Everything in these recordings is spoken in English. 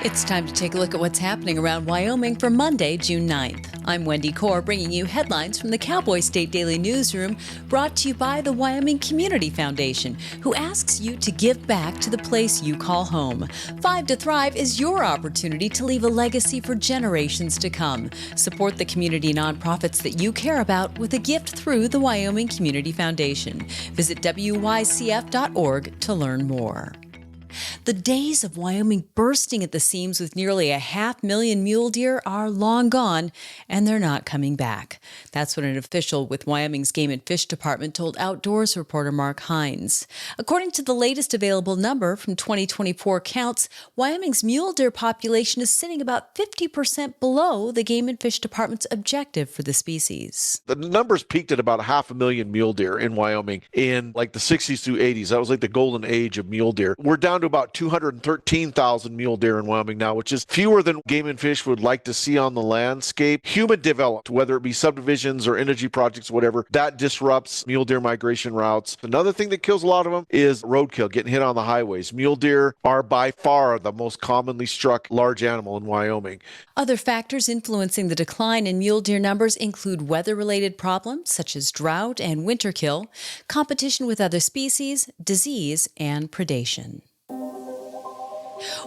It's time to take a look at what's happening around Wyoming for Monday, June 9th. I'm Wendy Corr, bringing you headlines from the Cowboy State Daily newsroom, brought to you by the Wyoming Community Foundation, who asks you to give back to the place you call home. 5 to Thrive is your opportunity to leave a legacy for generations to come. Support the community nonprofits that you care about with a gift through the Wyoming Community Foundation. Visit wycf.org to learn more. The days of Wyoming bursting at the seams with nearly 500,000 mule deer are long gone, and they're not coming back. That's what an official with Wyoming's Game and Fish Department told Outdoors reporter Mark Hines. According to the latest available number from 2024 counts, Wyoming's mule deer population is sitting about 50% below the Game and Fish Department's objective for the species. The numbers peaked at about 500,000 mule deer in Wyoming in like the 60s through 80s. That was like the golden age of mule deer. We're down to about 213,000 mule deer in Wyoming now, which is fewer than Game and Fish would like to see on the landscape. Human developed, whether it be subdivisions or energy projects, whatever, that disrupts mule deer migration routes. Another thing that kills a lot of them is roadkill, getting hit on the highways. Mule deer are by far the most commonly struck large animal in Wyoming. Other factors influencing the decline in mule deer numbers include weather-related problems such as drought and winter kill, competition with other species, disease, and predation.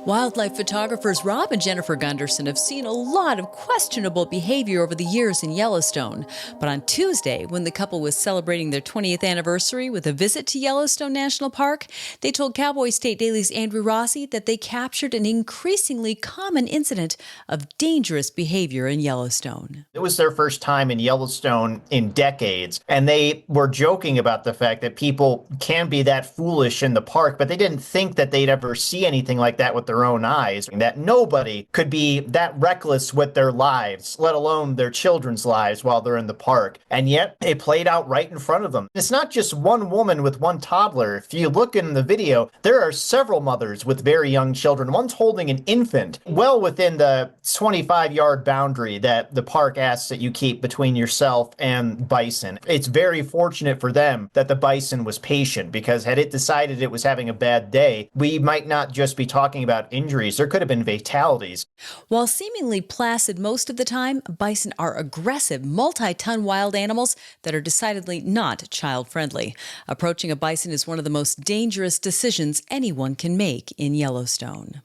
Wildlife photographers Rob and Jennifer Gunderson have seen a lot of questionable behavior over the years in Yellowstone. But on Tuesday, when the couple was celebrating their 20th anniversary with a visit to Yellowstone National Park, they told Cowboy State Daily's Andrew Rossi that they captured an increasingly common incident of dangerous behavior in Yellowstone. It was their first time in Yellowstone in decades, and they were joking about the fact that people can be that foolish in the park, but they didn't think that they'd ever see anything like that with their own eyes, that nobody could be that reckless with their lives, let alone their children's lives while they're in the park. And yet it played out right in front of them. It's not just one woman with one toddler. If you look in the video, there are several mothers with very young children. One's holding an infant well within the 25-yard boundary that the park asks that you keep between yourself and bison. It's very fortunate for them that the bison was patient, because had it decided it was having a bad day, we might not just be talking about injuries. There could have been fatalities. While seemingly placid most of the time, bison are aggressive, multi-ton wild animals that are decidedly not child-friendly. Approaching a bison is one of the most dangerous decisions anyone can make in Yellowstone.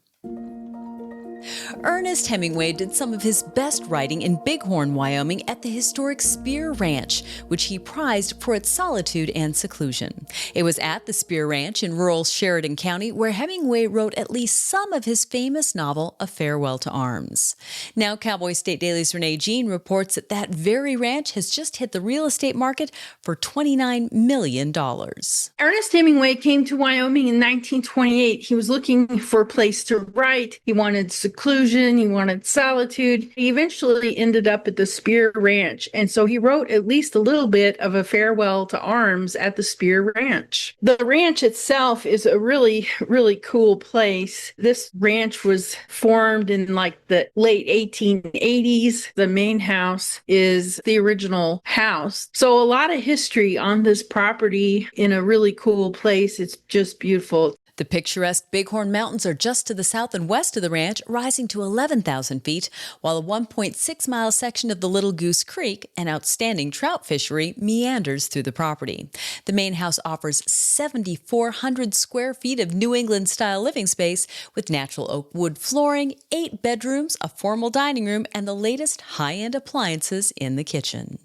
Ernest Hemingway did some of his best writing in Bighorn, Wyoming at the historic Spear Ranch, which he prized for its solitude and seclusion. It was at the Spear Ranch in rural Sheridan County where Hemingway wrote at least some of his famous novel, A Farewell to Arms. Now, Cowboy State Daily's Renee Jean reports that that very ranch has just hit the real estate market for $29 million. Ernest Hemingway came to Wyoming in 1928. He was looking for a place to write. He wanted seclusion, he wanted solitude. He eventually ended up at the Spear Ranch, and so he wrote at least a little bit of A Farewell to Arms at the Spear Ranch. The ranch itself is a really, really cool place. This ranch was formed in like the late 1880s. The main house is the original house. So a lot of history on this property in a really cool place. It's just beautiful. The picturesque Bighorn Mountains are just to the south and west of the ranch, rising to 11,000 feet, while a 1.6-mile section of the Little Goose Creek, an outstanding trout fishery, meanders through the property. The main house offers 7,400 square feet of New England-style living space with natural oak wood flooring, 8 bedrooms, a formal dining room, and the latest high-end appliances in the kitchen.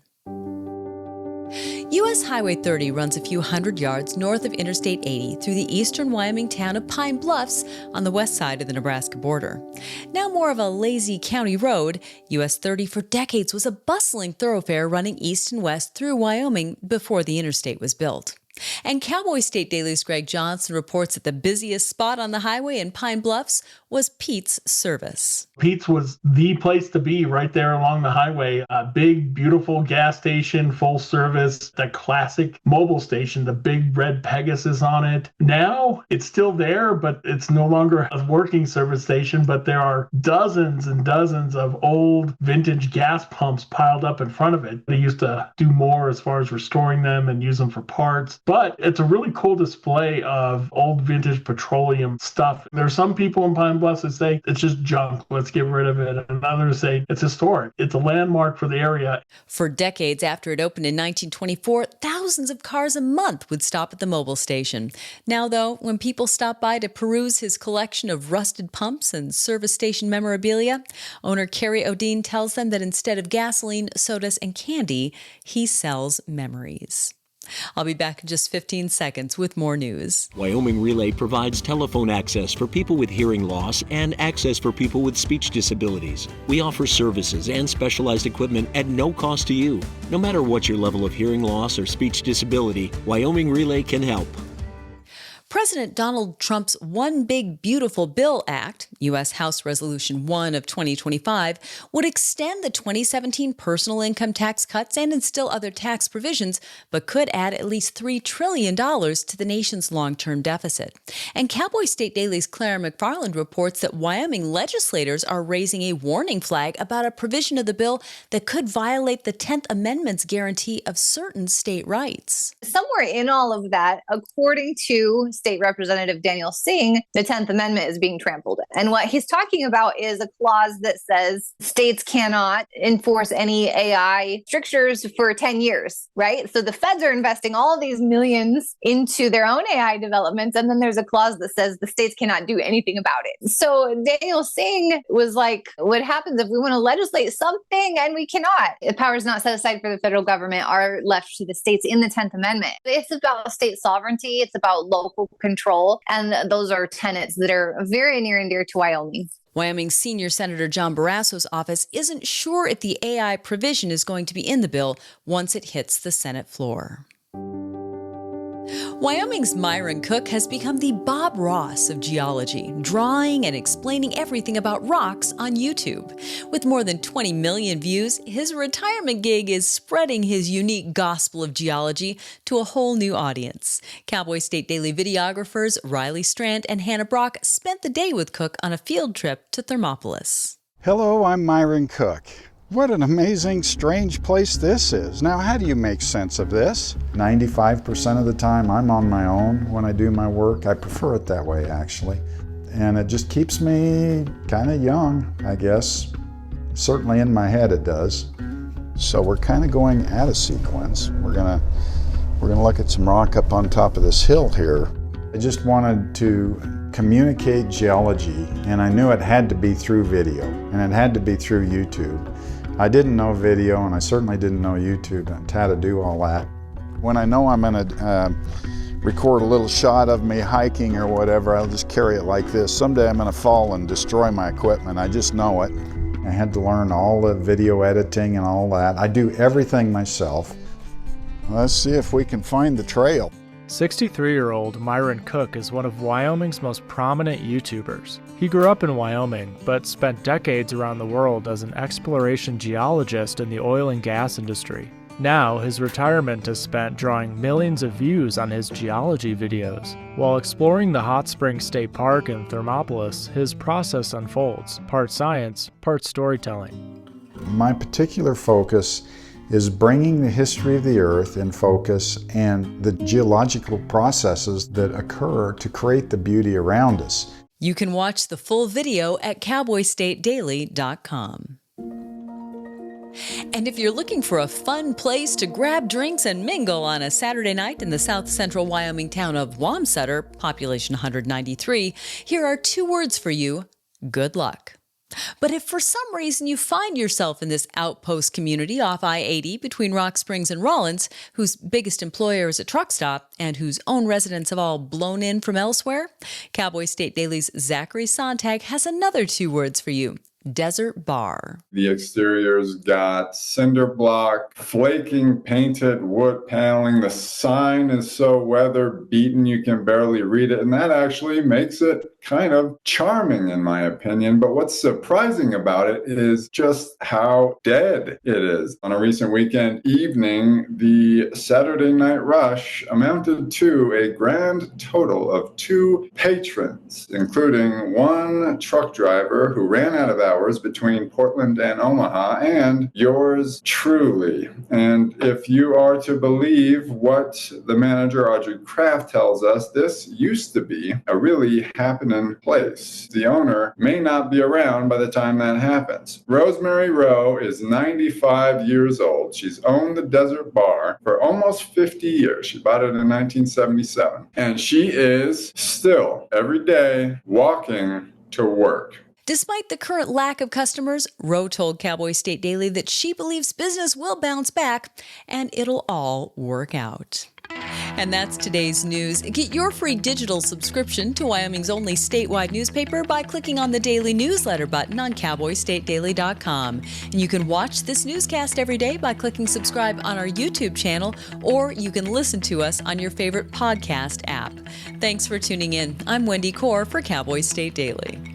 U.S. Highway 30 runs a few hundred yards north of Interstate 80 through the eastern Wyoming town of Pine Bluffs on the west side of the Nebraska border. Now more of a lazy county road, U.S. 30 for decades was a bustling thoroughfare running east and west through Wyoming before the interstate was built. And Cowboy State Daily's Greg Johnson reports that the busiest spot on the highway in Pine Bluffs was Pete's Service. Pete's was the place to be right there along the highway. A big, beautiful gas station, full service, the classic mobile station, the big red Pegasus on it. Now it's still there, but it's no longer a working service station, but there are dozens and dozens of old vintage gas pumps piled up in front of it. They used to do more as far as restoring them and use them for parts. But it's a really cool display of old vintage petroleum stuff. There are some people in Pine Bluff that say it's just junk, let's get rid of it. And others say it's historic. It's a landmark for the area. For decades after it opened in 1924, thousands of cars a month would stop at the mobile station. Now, though, when people stop by to peruse his collection of rusted pumps and service station memorabilia, owner Kerry Odine tells them that instead of gasoline, sodas, and candy, he sells memories. I'll be back in just 15 seconds with more news. Wyoming Relay provides telephone access for people with hearing loss and access for people with speech disabilities. We offer services and specialized equipment at no cost to you. No matter what your level of hearing loss or speech disability, Wyoming Relay can help. President Donald Trump's One Big Beautiful Bill Act, U.S. House Resolution 1 of 2025, would extend the 2017 personal income tax cuts and instill other tax provisions, but could add at least $3 trillion to the nation's long-term deficit. And Cowboy State Daily's Clara McFarland reports that Wyoming legislators are raising a warning flag about a provision of the bill that could violate the 10th Amendment's guarantee of certain state rights. Somewhere in all of that, according to State Representative Daniel Singh, the 10th Amendment is being trampled. And what he's talking about is a clause that says states cannot enforce any AI strictures for 10 years, right? So the feds are investing all of these millions into their own AI developments. And then there's a clause that says the states cannot do anything about it. So Daniel Singh was like, what happens if we want to legislate something and we cannot? The powers not set aside for the federal government are left to the states in the 10th Amendment. It's about state sovereignty. It's about local control. And those are tenets that are very near and dear to Wyoming. Wyoming's senior Senator John Barrasso's office isn't sure if the AI provision is going to be in the bill once it hits the Senate floor. Wyoming's Myron Cook has become the Bob Ross of geology, drawing and explaining everything about rocks on YouTube. With more than 20 million views, his retirement gig is spreading his unique gospel of geology to a whole new audience. Cowboy State Daily videographers Riley Strand and Hannah Brock spent the day with Cook on a field trip to Thermopolis. Hello, I'm Myron Cook. What an amazing, strange place this is. Now, how do you make sense of this? 95% of the time I'm on my own when I do my work. I prefer it that way, actually. And it just keeps me kind of young, I guess. Certainly in my head it does. So we're kind of going at a sequence. We're gonna look at some rock up on top of this hill here. I just wanted to communicate geology, and I knew it had to be through video, and it had to be through YouTube. I didn't know video, and I certainly didn't know YouTube and how to do all that. When I know I'm going to record a little shot of me hiking or whatever, I'll just carry it like this. Someday I'm going to fall and destroy my equipment. I just know it. I had to learn all the video editing and all that. I do everything myself. Let's see if we can find the trail. 63-year-old Myron Cook is one of Wyoming's most prominent YouTubers. He grew up in Wyoming, but spent decades around the world as an exploration geologist in the oil and gas industry. Now, his retirement is spent drawing millions of views on his geology videos. While exploring the Hot Springs State Park in Thermopolis, his process unfolds, part science, part storytelling. My particular focus is bringing the history of the Earth in focus and the geological processes that occur to create the beauty around us. You can watch the full video at cowboystatedaily.com. And if you're looking for a fun place to grab drinks and mingle on a Saturday night in the south central Wyoming town of Wamsutter, population 193, here are 2 words for you: good luck. But if for some reason you find yourself in this outpost community off I-80 between Rock Springs and Rawlins, whose biggest employer is a truck stop and whose own residents have all blown in from elsewhere, Cowboy State Daily's Zachary Sontag has another 2 words for you: desert bar. The exterior's got cinder block, flaking painted wood paneling. The sign is so weather beaten you can barely read it, and that actually makes it kind of charming in my opinion. But what's surprising about it is just how dead it is. On a recent weekend evening, the Saturday night rush amounted to a grand total of 2 patrons, including one truck driver who ran out of hours between Portland and Omaha, and yours truly. And if you are to believe what the manager, Audrey Kraft, tells us, this used to be a really happening place. The owner may not be around by the time that happens. Rosemary Rowe is 95 years old. She's owned the Desert Bar for almost 50 years. She bought it in 1977. And she is still, every day, walking to work. Despite the current lack of customers, Rowe told Cowboy State Daily that she believes business will bounce back and it'll all work out. And that's today's news. Get your free digital subscription to Wyoming's only statewide newspaper by clicking on the daily newsletter button on cowboystatedaily.com. And you can watch this newscast every day by clicking subscribe on our YouTube channel, or you can listen to us on your favorite podcast app. Thanks for tuning in. I'm Wendy Corr for Cowboy State Daily.